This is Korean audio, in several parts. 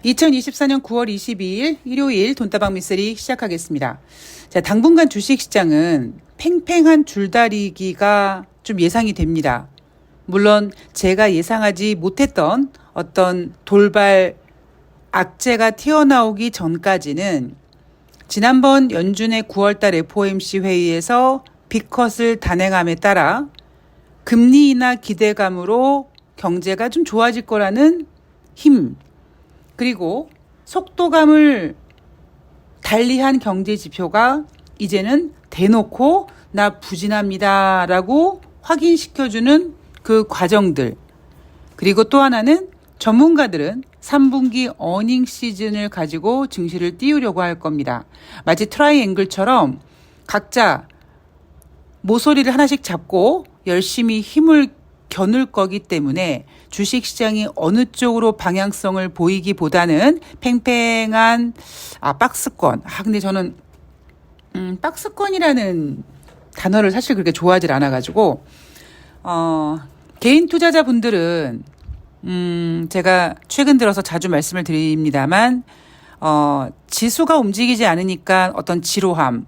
2024년 9월 22일 일요일 돈다방 미쓰리 시작하겠습니다. 자, 당분간 주식시장은 팽팽한 줄다리기가 좀 예상이 됩니다. 물론 제가 예상하지 못했던 어떤 돌발 악재가 튀어나오기 전까지는 지난번 연준의 9월달 FOMC 회의에서 빅컷을 단행함에 따라 금리 인하 기대감으로 경제가 좀 좋아질 거라는 힘, 그리고 속도감을 달리한 경제 지표가 이제는 대놓고 나 부진합니다 라고 확인시켜주는 그 과정들, 그리고 또 하나는 전문가들은 3분기 어닝 시즌을 가지고 증시를 띄우려고 할 겁니다. 마치 트라이앵글처럼 각자 모서리를 하나씩 잡고 열심히 힘을 겨눌 거기 때문에 주식시장이 어느 쪽으로 방향성을 보이기보다는 팽팽한 박스권. 근데 저는 박스권이라는 단어를 사실 그렇게 좋아하지 않아가지고 개인 투자자분들은 제가 최근 들어서 자주 말씀을 드립니다만 지수가 움직이지 않으니까 어떤 지루함,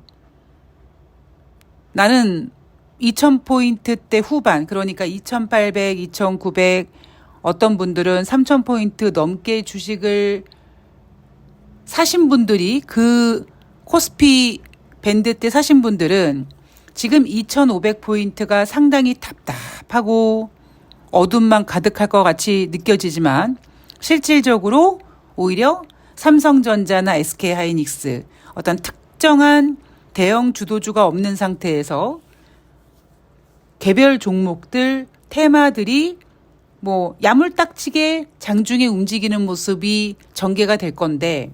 나는 2000포인트대 후반, 그러니까 2800, 2900, 어떤 분들은 3000포인트 넘게 주식을 사신 분들이, 그 코스피 밴드 때 사신 분들은 지금 2500포인트가 상당히 답답하고 어둠만 가득할 것 같이 느껴지지만 실질적으로 오히려 삼성전자나 SK하이닉스, 어떤 특정한 대형 주도주가 없는 상태에서 개별 종목들, 테마들이 야물딱지게 장중에 움직이는 모습이 전개가 될 건데,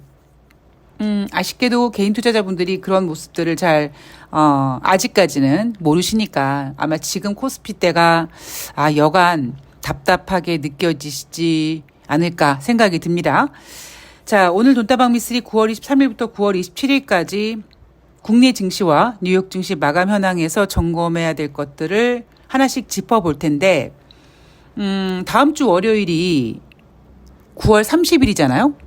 아쉽게도 개인 투자자분들이 그런 모습들을 잘, 아직까지는 모르시니까 아마 지금 코스피 때가, 여간 답답하게 느껴지시지 않을까 생각이 듭니다. 자, 오늘 돈다방 미쓰리 9월 23일부터 9월 27일까지 국내 증시와 뉴욕 증시 마감 현황에서 점검해야 될 것들을 하나씩 짚어볼 텐데, 다음 주 월요일이 9월 30일이잖아요.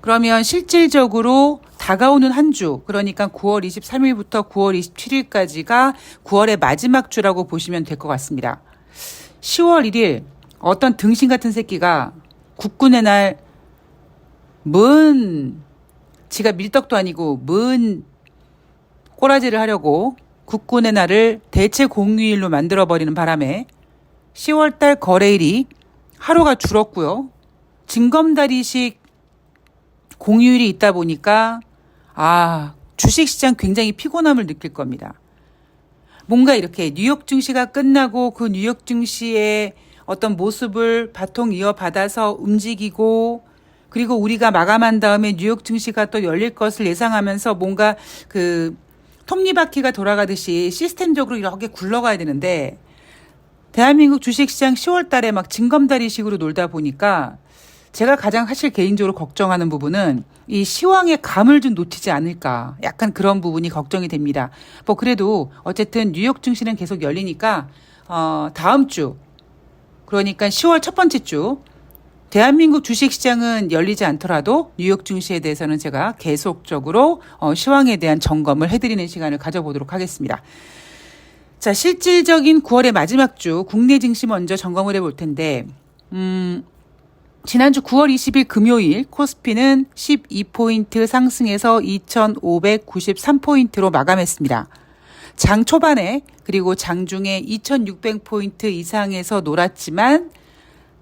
그러면 실질적으로 다가오는 한 주, 그러니까 9월 23일부터 9월 27일까지가 9월의 마지막 주라고 보시면 될 것 같습니다. 10월 1일 어떤 등신 같은 새끼가 국군의 날 지가 밀떡도 아니고 꼬라지를 하려고 국군의 날을 대체 공휴일로 만들어버리는 바람에 10월달 거래일이 하루가 줄었고요. 징검다리식 공휴일이 있다 보니까 주식시장 굉장히 피곤함을 느낄 겁니다. 뭔가 이렇게 뉴욕 증시가 끝나고 그 뉴욕 증시의 어떤 모습을 바통 이어받아서 움직이고, 그리고 우리가 마감한 다음에 뉴욕 증시가 또 열릴 것을 예상하면서 뭔가 그 톱니바퀴가 돌아가듯이 시스템적으로 이렇게 굴러가야 되는데, 대한민국 주식시장 10월 달에 막 징검다리식으로 놀다 보니까 제가 가장 사실 개인적으로 걱정하는 부분은 이 시황의 감을 좀 놓치지 않을까, 약간 그런 부분이 걱정이 됩니다. 그래도 어쨌든 뉴욕 증시는 계속 열리니까 다음 주, 그러니까 10월 첫 번째 주 대한민국 주식시장은 열리지 않더라도 뉴욕 증시에 대해서는 제가 계속적으로 시황에 대한 점검을 해드리는 시간을 가져보도록 하겠습니다. 자, 실질적인 9월의 마지막 주 국내 증시 먼저 점검을 해볼 텐데, 지난주 9월 20일 금요일 코스피는 12포인트 상승해서 2593포인트로 마감했습니다. 장 초반에 그리고 장 중에 2600포인트 이상에서 놀았지만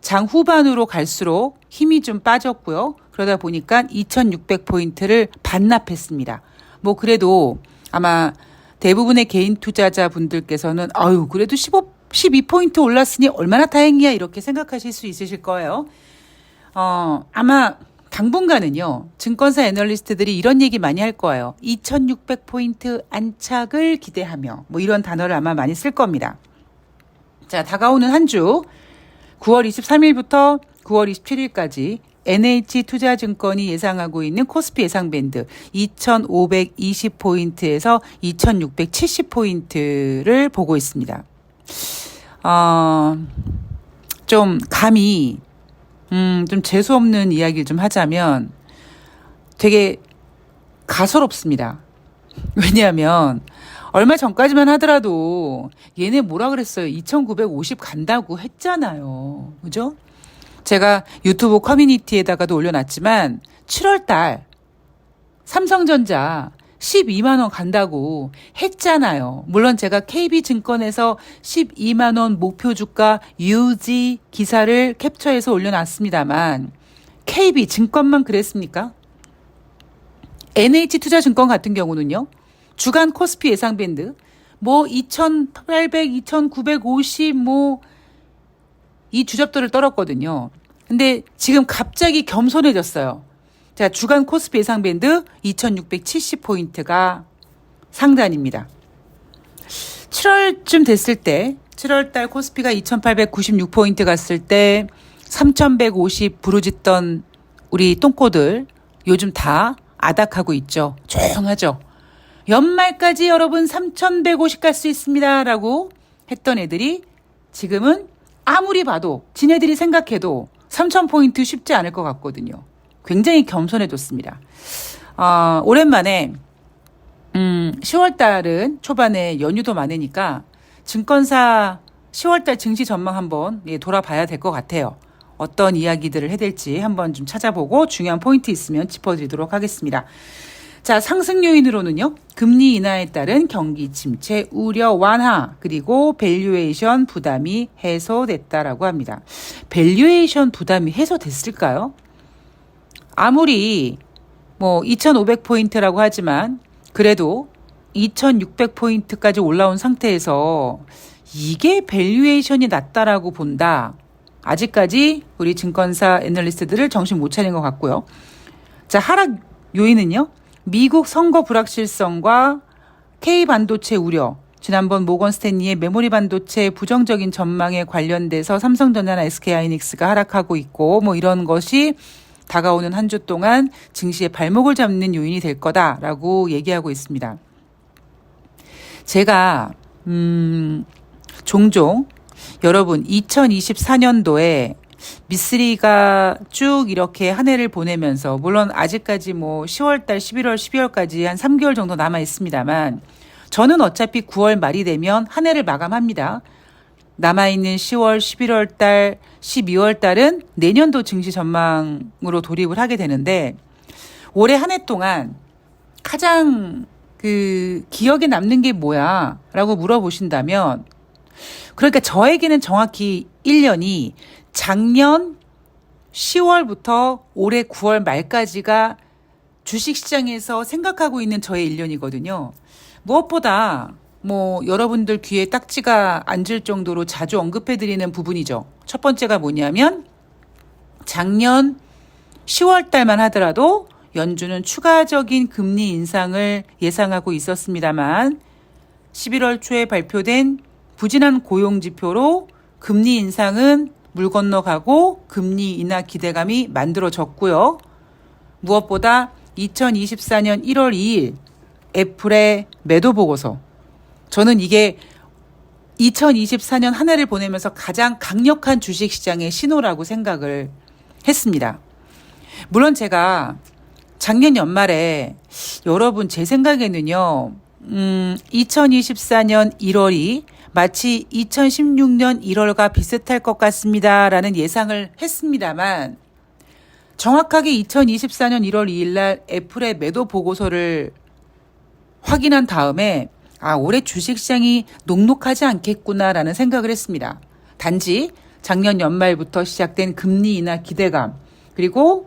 장 후반으로 갈수록 힘이 좀 빠졌고요. 그러다 보니까 2600포인트를 반납했습니다. 그래도 아마 대부분의 개인 투자자분들께서는 그래도 12포인트 올랐으니 얼마나 다행이야 이렇게 생각하실 수 있으실 거예요. 아마 당분간은요, 증권사 애널리스트들이 이런 얘기 많이 할 거예요. 2600포인트 안착을 기대하며 이런 단어를 아마 많이 쓸 겁니다. 자, 다가오는 한 주 9월 23일부터 9월 27일까지 NH투자증권이 예상하고 있는 코스피 예상 밴드 2520포인트에서 2670포인트를 보고 있습니다. 좀 감이 좀 재수없는 이야기를 좀 하자면 되게 가소롭습니다. 왜냐하면 얼마 전까지만 하더라도 얘네 뭐라 그랬어요? 2950 간다고 했잖아요. 그죠? 제가 유튜브 커뮤니티에다가도 올려놨지만 7월 달 삼성전자 12만 원 간다고 했잖아요. 물론 제가 KB증권에서 12만 원 목표 주가 유지 기사를 캡처해서 올려놨습니다만 KB증권만 그랬습니까? NH투자증권 같은 경우는요. 주간 코스피 예상 밴드 뭐 2,800, 2,950 뭐 이 주접도를 떨었거든요. 근데 지금 갑자기 겸손해졌어요. 자, 주간 코스피 예상 밴드 2,670포인트가 상단입니다. 7월쯤 됐을 때 7월달 코스피가 2,896포인트 갔을 때 3,150 부르짖던 우리 똥꼬들 요즘 다 아닥하고 있죠. 조용하죠. 연말까지 여러분 3,150 갈 수 있습니다 라고 했던 애들이 지금은 아무리 봐도 지네들이 생각해도 3,000포인트 쉽지 않을 것 같거든요. 굉장히 겸손해졌습니다. 오랜만에 10월달은 초반에 연휴도 많으니까 증권사 10월달 증시 전망 한번 돌아봐야 될 것 같아요. 어떤 이야기들을 해댈지 한번 좀 찾아보고 중요한 포인트 있으면 짚어드리도록 하겠습니다. 자, 상승 요인으로는요. 금리 인하에 따른 경기 침체 우려 완화 그리고 밸류에이션 부담이 해소됐다라고 합니다. 밸류에이션 부담이 해소됐을까요? 아무리 뭐 2,500포인트라고 하지만 그래도 2,600포인트까지 올라온 상태에서 이게 밸류에이션이 낮다라고 본다. 아직까지 우리 증권사 애널리스트들을 정신 못 차린 것 같고요. 자, 하락 요인은요. 미국 선거 불확실성과 K반도체 우려, 지난번 모건 스탠리의 메모리 반도체 부정적인 전망에 관련돼서 삼성전자나 SK하이닉스가 하락하고 있고 뭐 이런 것이 다가오는 한 주 동안 증시의 발목을 잡는 요인이 될 거다라고 얘기하고 있습니다. 제가 종종 여러분 2024년도에 미쓰리가 쭉 이렇게 한 해를 보내면서 물론 아직까지 뭐 10월달, 11월, 12월까지 한 3개월 정도 남아 있습니다만 저는 어차피 9월 말이 되면 한 해를 마감합니다. 남아있는 10월, 11월달, 12월달은 내년도 증시 전망으로 돌입을 하게 되는데 올해 한 해 동안 가장 기억에 남는 게 뭐야? 라고 물어보신다면 그러니까 저에게는 정확히 1년이 작년 10월부터 올해 9월 말까지가 주식시장에서 생각하고 있는 저의 1년이거든요. 무엇보다 뭐 여러분들 귀에 딱지가 앉을 정도로 자주 언급해드리는 부분이죠. 첫 번째가 뭐냐면 작년 10월 달만 하더라도 연준은 추가적인 금리 인상을 예상하고 있었습니다만 11월 초에 발표된 부진한 고용지표로 금리 인상은 물 건너가고 금리 인하 기대감이 만들어졌고요. 무엇보다 2024년 1월 2일 애플의 매도 보고서. 저는 이게 2024년 한 해를 보내면서 가장 강력한 주식시장의 신호라고 생각을 했습니다. 물론 제가 작년 연말에 여러분 제 생각에는요. 2024년 1월이 마치 2016년 1월과 비슷할 것 같습니다. 라는 예상을 했습니다만 정확하게 2024년 1월 2일 날 애플의 매도 보고서를 확인한 다음에 올해 주식시장이 녹록하지 않겠구나라는 생각을 했습니다. 단지 작년 연말부터 시작된 금리 인하 기대감 그리고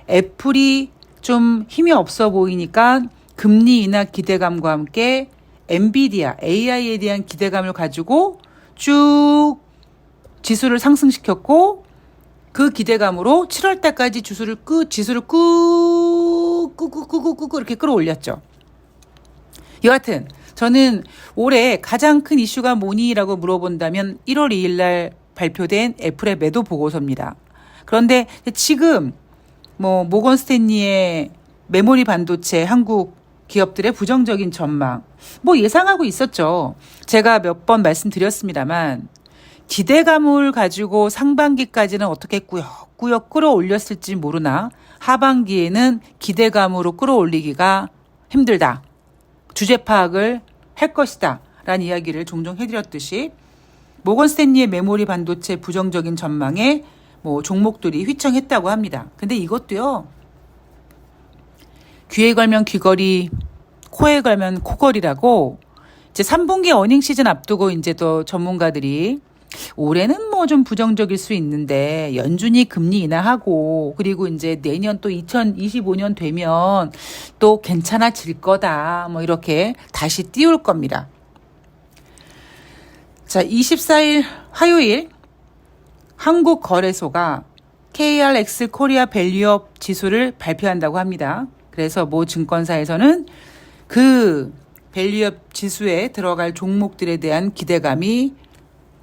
애플이 좀 힘이 없어 보이니까 금리 인하 기대감과 함께 엔비디아, AI에 대한 기대감을 가지고 쭉 지수를 상승시켰고 그 기대감으로 7월 달까지 지수를 꾹 이렇게 끌어올렸죠. 여하튼 저는 올해 가장 큰 이슈가 뭐니라고 물어본다면 1월 2일 날 발표된 애플의 매도 보고서입니다. 그런데 지금 뭐 모건 스탠리의 메모리 반도체 한국 기업들의 부정적인 전망 뭐 예상하고 있었죠. 제가 몇 번 말씀드렸습니다만 기대감을 가지고 상반기까지는 어떻게 꾸역꾸역 끌어올렸을지 모르나 하반기에는 기대감으로 끌어올리기가 힘들다. 주제 파악을 할 것이다. 라는 이야기를 종종 해드렸듯이 모건 스탠리의 메모리 반도체 부정적인 전망에 종목들이 휘청했다고 합니다. 근데 이것도요. 귀에 걸면 귀걸이, 코에 걸면 코걸이라고 이제 3분기 어닝 시즌 앞두고 이제 또 전문가들이 올해는 좀 부정적일 수 있는데 연준이 금리 인하하고 그리고 이제 내년 또 2025년 되면 또 괜찮아질 거다. 이렇게 다시 띄울 겁니다. 자, 24일 화요일 한국거래소가 KRX 코리아 밸류업 지수를 발표한다고 합니다. 그래서 모 증권사에서는 그 밸류업 지수에 들어갈 종목들에 대한 기대감이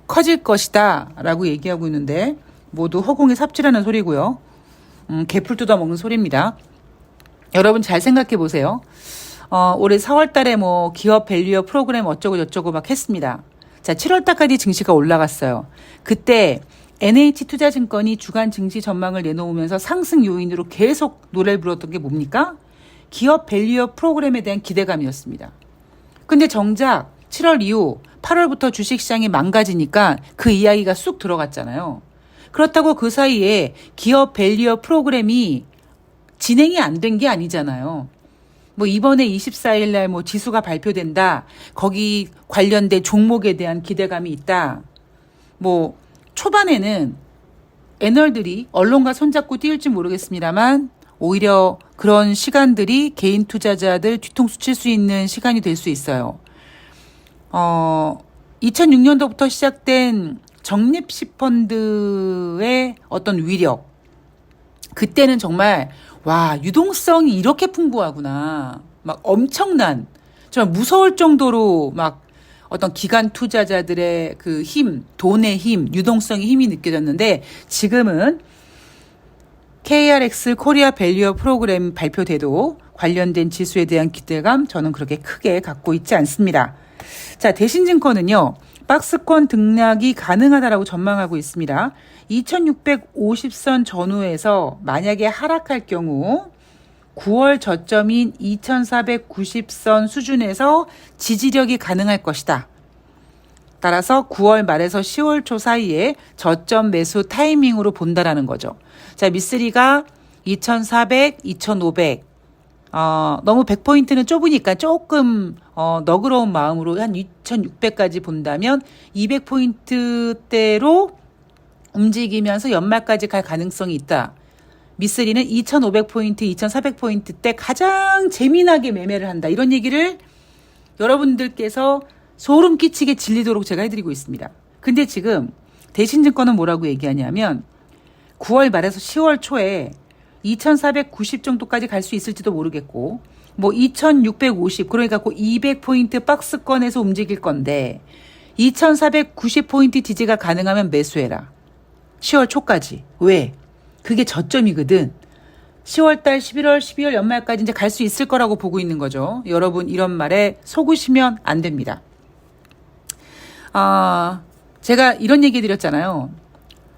커질 것이다 라고 얘기하고 있는데 모두 허공에 삽질하는 소리고요. 개풀 뜯어먹는 소리입니다. 여러분 잘 생각해 보세요. 올해 4월 달에 기업 밸류업 프로그램 어쩌고 저쩌고 막 했습니다. 자, 7월 달까지 증시가 올라갔어요. 그때 NH투자증권이 주간 증시 전망을 내놓으면서 상승 요인으로 계속 노래를 불렀던 게 뭡니까? 기업 밸류업 프로그램에 대한 기대감이었습니다. 근데 정작 7월 이후 8월부터 주식시장이 망가지니까 그 이야기가 쑥 들어갔잖아요. 그렇다고 그 사이에 기업 밸류업 프로그램이 진행이 안 된 게 아니잖아요. 이번에 24일 날 지수가 발표된다. 거기 관련된 종목에 대한 기대감이 있다. 초반에는 애널들이 언론과 손잡고 띄울지 모르겠습니다만 오히려 그런 시간들이 개인 투자자들 뒤통수 칠 수 있는 시간이 될 수 있어요. 2006년도부터 시작된 적립식 펀드의 어떤 위력. 그때는 정말 유동성이 이렇게 풍부하구나. 엄청난, 정말 무서울 정도로 어떤 기관 투자자들의 그 힘, 돈의 힘, 유동성의 힘이 느껴졌는데 지금은 KRX 코리아 밸류업 프로그램 발표돼도 관련된 지수에 대한 기대감 저는 그렇게 크게 갖고 있지 않습니다. 자, 대신증권은요. 박스권 등락이 가능하다라고 전망하고 있습니다. 2650선 전후에서 만약에 하락할 경우 9월 저점인 2490선 수준에서 지지력이 가능할 것이다. 따라서 9월 말에서 10월 초 사이에 저점 매수 타이밍으로 본다라는 거죠. 자, 미쓰리가 2400, 2500. 너무 100포인트는 좁으니까 조금 너그러운 마음으로 한 2600까지 본다면 200포인트대로 움직이면서 연말까지 갈 가능성이 있다. 미쓰리는 2500포인트, 2400포인트 때 가장 재미나게 매매를 한다. 이런 얘기를 여러분들께서 소름 끼치게 질리도록 제가 해드리고 있습니다. 근데 지금 대신증권은 뭐라고 얘기하냐면 9월 말에서 10월 초에 2490 정도까지 갈 수 있을지도 모르겠고 2650 그러니까 그 200포인트 박스권에서 움직일 건데 2490포인트 지지가 가능하면 매수해라. 10월 초까지. 왜? 그게 저점이거든. 10월달, 11월, 12월 연말까지 이제 갈 수 있을 거라고 보고 있는 거죠. 여러분 이런 말에 속으시면 안 됩니다. 제가 이런 얘기 드렸잖아요.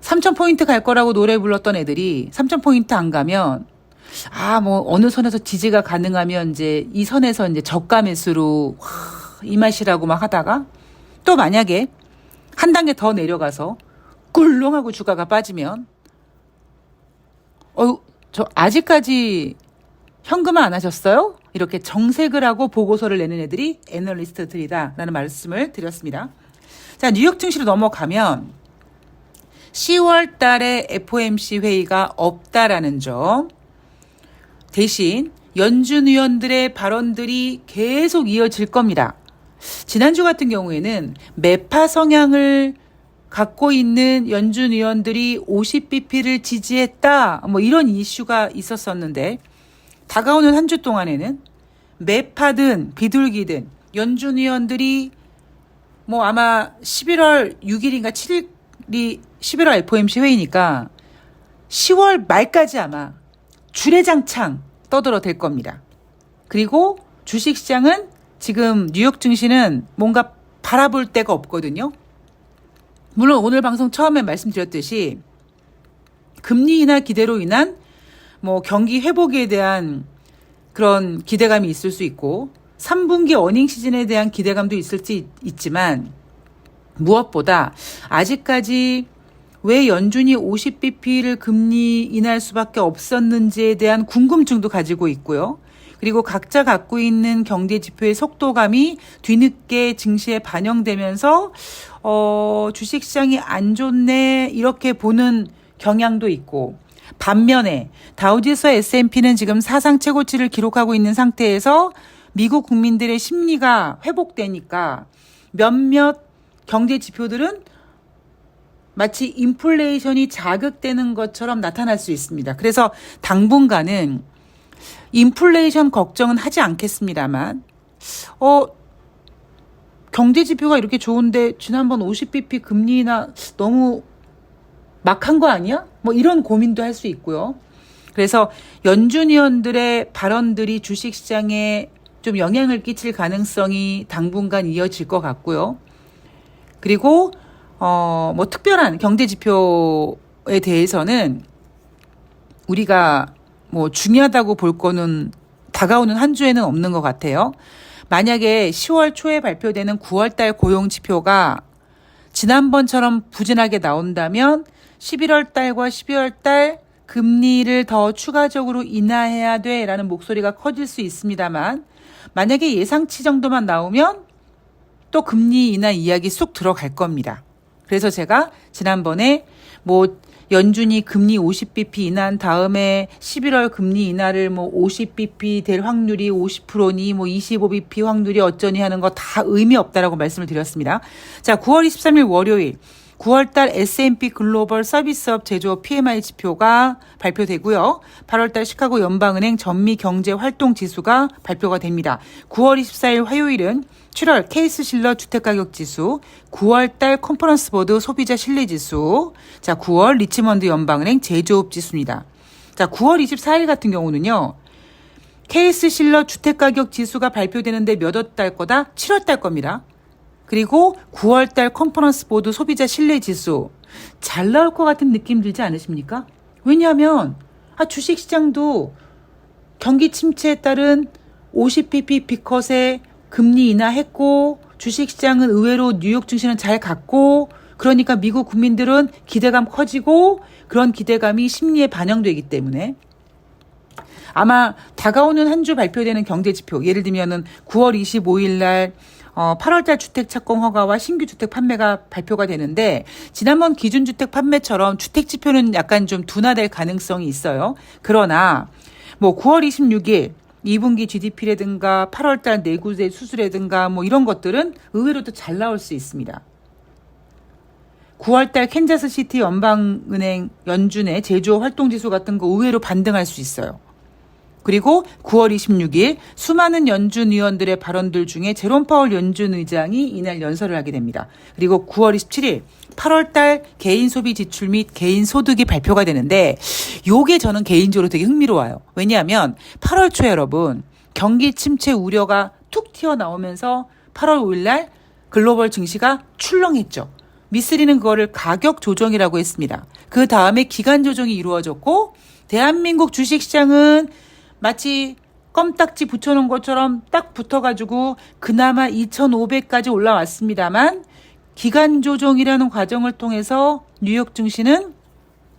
3000포인트 갈 거라고 노래 불렀던 애들이 3000포인트 안 가면 어느 선에서 지지가 가능하면 이제 이 선에서 이제 저가 매수로 이 맛이라고 막 하다가 또 만약에 한 단계 더 내려가서 꿀렁하고 주가가 빠지면 저 아직까지 현금화 안 하셨어요? 이렇게 정색을 하고 보고서를 내는 애들이 애널리스트들이다라는 말씀을 드렸습니다. 자, 뉴욕 증시로 넘어가면 10월 달에 FOMC 회의가 없다라는 점. 대신 연준 의원들의 발언들이 계속 이어질 겁니다. 지난주 같은 경우에는 매파 성향을 갖고 있는 연준 의원들이 50bp를 지지했다. 이런 이슈가 있었었는데 다가오는 한 주 동안에는 매파든 비둘기든 연준 의원들이 아마 11월 6일인가 7일이 11월 FOMC 회의니까 10월 말까지 아마 주례장창 떠들어댈 겁니다. 그리고 주식시장은 지금 뉴욕 증시는 뭔가 바라볼 데가 없거든요. 물론 오늘 방송 처음에 말씀드렸듯이 금리 인하 기대로 인한 뭐 경기 회복에 대한 그런 기대감이 있을 수 있고 3분기 어닝 시즌에 대한 기대감도 있지만 무엇보다 아직까지 왜 연준이 50bp를 금리 인하할 수밖에 없었는지에 대한 궁금증도 가지고 있고요. 그리고 각자 갖고 있는 경제 지표의 속도감이 뒤늦게 증시에 반영되면서 주식시장이 안 좋네 이렇게 보는 경향도 있고 반면에 다우지수 S&P는 지금 사상 최고치를 기록하고 있는 상태에서 미국 국민들의 심리가 회복되니까 몇몇 경제 지표들은 마치 인플레이션이 자극되는 것처럼 나타날 수 있습니다. 그래서 당분간은 인플레이션 걱정은 하지 않겠습니다만 경제 지표가 이렇게 좋은데 지난번 50bp 금리 인하 너무 막한 거 아니야? 뭐 이런 고민도 할 수 있고요. 그래서 연준 위원들의 발언들이 주식시장에 좀 영향을 끼칠 가능성이 당분간 이어질 것 같고요. 그리고 뭐 특별한 경제 지표에 대해서는 우리가 뭐 중요하다고 볼 거는 다가오는 한 주에는 없는 것 같아요. 만약에 10월 초에 발표되는 9월 달 고용 지표가 지난번처럼 부진하게 나온다면 11월 달과 12월 달 금리를 더 추가적으로 인하해야 돼라는 목소리가 커질 수 있습니다만 만약에 예상치 정도만 나오면 또 금리 인하 이야기 쑥 들어갈 겁니다. 그래서 제가 지난번에 뭐 연준이 금리 50bp 인하한 다음에 11월 금리 인하를 뭐 50bp 될 확률이 50%니 뭐 25bp 확률이 어쩌니 하는 거 다 의미 없다라고 말씀을 드렸습니다. 자, 9월 23일 월요일 9월달 S&P 글로벌 서비스업 제조업 PMI 지표가 발표되고요. 8월달 시카고 연방은행 전미 경제 활동 지수가 발표가 됩니다. 9월 24일 화요일은 7월 케이스 실러 주택가격 지수, 9월달 컨퍼런스 보드 소비자 신뢰 지수, 자 9월 리치먼드 연방은행 제조업 지수입니다. 자 9월 24일 같은 경우는요. 케이스 실러 주택가격 지수가 발표되는데 몇 월 달 거다? 7월 달 겁니다. 그리고 9월달 컨퍼런스 보드 소비자 신뢰 지수 잘 나올 것 같은 느낌 들지 않으십니까? 왜냐하면 주식시장도 경기 침체에 따른 50bp 비컷에 금리 인하했고 주식시장은 의외로 뉴욕 증시는 잘 갔고 그러니까 미국 국민들은 기대감 커지고 그런 기대감이 심리에 반영되기 때문에 아마 다가오는 한 주 발표되는 경제지표 예를 들면은 9월 25일 날 8월달 주택 착공 허가와 신규 주택 판매가 발표가 되는데 지난번 기준주택 판매처럼 주택 지표는 약간 좀 둔화될 가능성이 있어요. 그러나 뭐 9월 26일 2분기 GDP라든가 8월달 내구재 수수라든가 뭐 이런 것들은 의외로도 잘 나올 수 있습니다. 9월달 캔자스시티 연방은행 연준의 제조업 활동지수 같은 거 의외로 반등할 수 있어요. 그리고 9월 26일 수많은 연준 위원들의 발언들 중에 제롬 파월 연준 의장이 이날 연설을 하게 됩니다. 그리고 9월 27일 8월달 개인 소비 지출 및 개인 소득이 발표가 되는데 요게 저는 개인적으로 되게 흥미로워요. 왜냐하면 8월 초에 여러분 경기 침체 우려가 툭 튀어나오면서 8월 5일 날 글로벌 증시가 출렁했죠. 미쓰리는 그거를 가격 조정이라고 했습니다. 그 다음에 기간 조정이 이루어졌고 대한민국 주식시장은 마치 껌딱지 붙여놓은 것처럼 딱 붙어가지고 그나마 2,500까지 올라왔습니다만 기간 조정이라는 과정을 통해서 뉴욕 증시는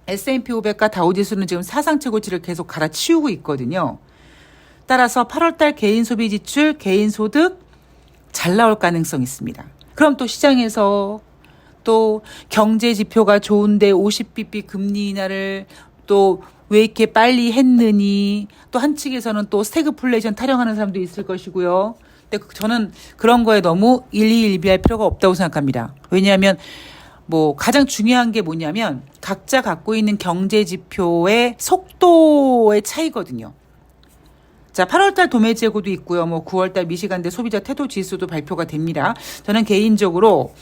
S&P 500과 다우지수는 지금 사상 최고치를 계속 갈아치우고 있거든요. 따라서 8월달 개인 소비 지출, 개인 소득 잘 나올 가능성이 있습니다. 그럼 또 시장에서 또 경제 지표가 좋은데 50bp 금리 인하를 또 왜 이렇게 빨리 했느니 또 한측에서는 또 스태그플레이션 타령하는 사람도 있을 것이고요. 근데 저는 그런 거에 너무 일희일비할 필요가 없다고 생각합니다. 왜냐하면 뭐 가장 중요한 게 뭐냐면 각자 갖고 있는 경제 지표의 속도의 차이거든요. 자, 8월달 도매 재고도 있고요. 뭐 9월달 미시간대 소비자 태도 지수도 발표가 됩니다. 저는 개인적으로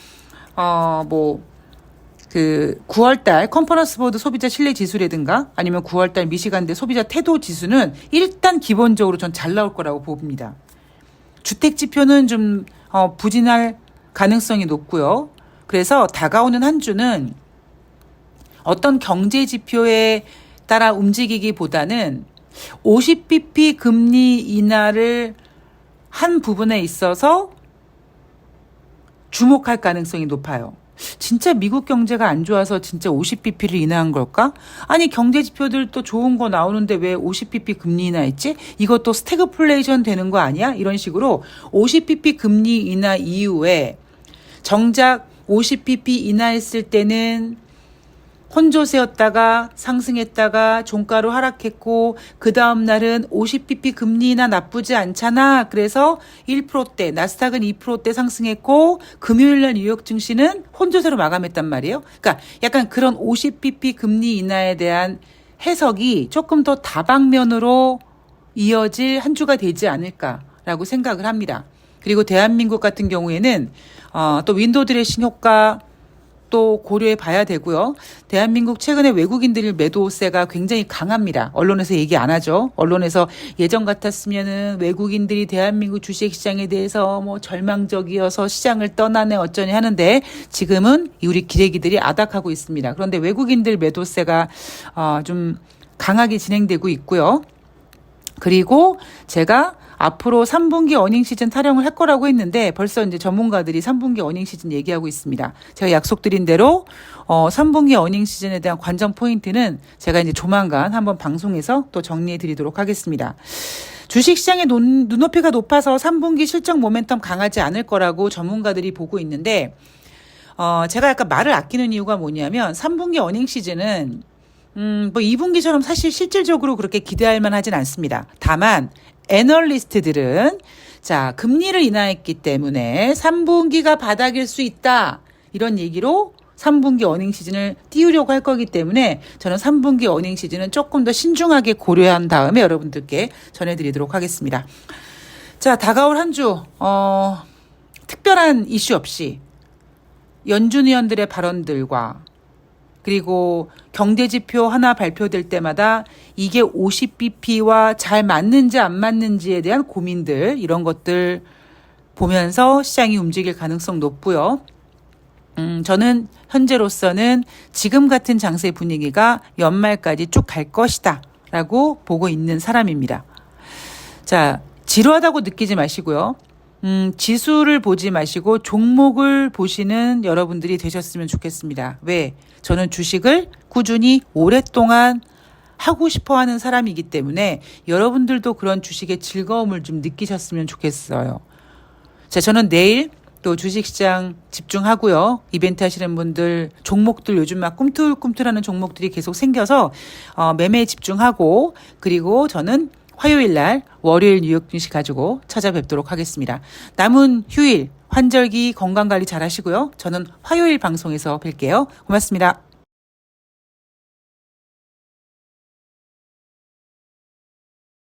9월달 컨퍼런스 보드 소비자 신뢰 지수라든가 아니면 9월달 미시간대 소비자 태도 지수는 일단 기본적으로 전 잘 나올 거라고 봅니다. 주택 지표는 좀 부진할 가능성이 높고요. 그래서 다가오는 한 주는 어떤 경제 지표에 따라 움직이기보다는 50bp 금리 인하를 한 부분에 있어서 주목할 가능성이 높아요. 진짜 미국 경제가 안 좋아서 진짜 50bp를 인하한 걸까? 아니 경제 지표들도 좋은 거 나오는데 왜 50bp 금리 인하했지? 이것도 스태그플레이션 되는 거 아니야? 이런 식으로 50bp 금리 인하 이후에 정작 50bp 인하했을 때는 혼조세였다가 상승했다가 종가로 하락했고 그 다음 날은 50bp 금리 인하 나쁘지 않잖아. 그래서 1%대 나스닥은 2%대 상승했고 금요일날 뉴욕 증시는 혼조세로 마감했단 말이에요. 그러니까 약간 그런 50bp 금리 인하에 대한 해석이 조금 더 다방면으로 이어질 한 주가 되지 않을까라고 생각을 합니다. 그리고 대한민국 같은 경우에는 또 윈도우 드레싱 효과 또 고려해 봐야 되고요. 대한민국 최근에 외국인들 매도세가 굉장히 강합니다. 언론에서 얘기 안 하죠. 언론에서 예전 같았으면은 외국인들이 대한민국 주식시장에 대해서 뭐 절망적이어서 시장을 떠나네 어쩌니 하는데 지금은 우리 기레기들이 아닥하고 있습니다. 그런데 외국인들 매도세가 좀 강하게 진행되고 있고요. 그리고 제가 앞으로 3분기 어닝 시즌 타령을 할 거라고 했는데 벌써 이제 전문가들이 3분기 어닝 시즌 얘기하고 있습니다. 제가 약속드린 대로 3분기 어닝 시즌에 대한 관전 포인트는 제가 이제 조만간 한번 방송에서 또 정리해 드리도록 하겠습니다. 주식시장의 눈높이가 높아서 3분기 실적 모멘텀 강하지 않을 거라고 전문가들이 보고 있는데 제가 약간 말을 아끼는 이유가 뭐냐면 3분기 어닝 시즌은 뭐 2분기처럼 사실 실질적으로 그렇게 기대할 만하진 않습니다. 다만 애널리스트들은 자 금리를 인하했기 때문에 3분기가 바닥일 수 있다 이런 얘기로 3분기 어닝 시즌을 띄우려고 할 거기 때문에 저는 3분기 어닝 시즌은 조금 더 신중하게 고려한 다음에 여러분들께 전해드리도록 하겠습니다. 자 다가올 한 주 특별한 이슈 없이 연준 의원들의 발언들과 그리고 경제지표 하나 발표될 때마다 이게 50bp와 잘 맞는지 안 맞는지에 대한 고민들 이런 것들 보면서 시장이 움직일 가능성 높고요. 저는 현재로서는 지금 같은 장세 분위기가 연말까지 쭉 갈 것이다 라고 보고 있는 사람입니다. 자, 지루하다고 느끼지 마시고요. 지수를 보지 마시고 종목을 보시는 여러분들이 되셨으면 좋겠습니다. 왜? 저는 주식을 꾸준히 오랫동안 하고 싶어 하는 사람이기 때문에 여러분들도 그런 주식의 즐거움을 좀 느끼셨으면 좋겠어요. 자, 저는 내일 또 주식시장 집중하고요. 이벤트 하시는 분들, 종목들 요즘 막 꿈틀꿈틀하는 종목들이 계속 생겨서 매매에 집중하고 그리고 저는 화요일 날 월요일 뉴욕 증시 가지고 찾아뵙도록 하겠습니다. 남은 휴일 환절기 건강관리 잘 하시고요. 저는 화요일 방송에서 뵐게요. 고맙습니다.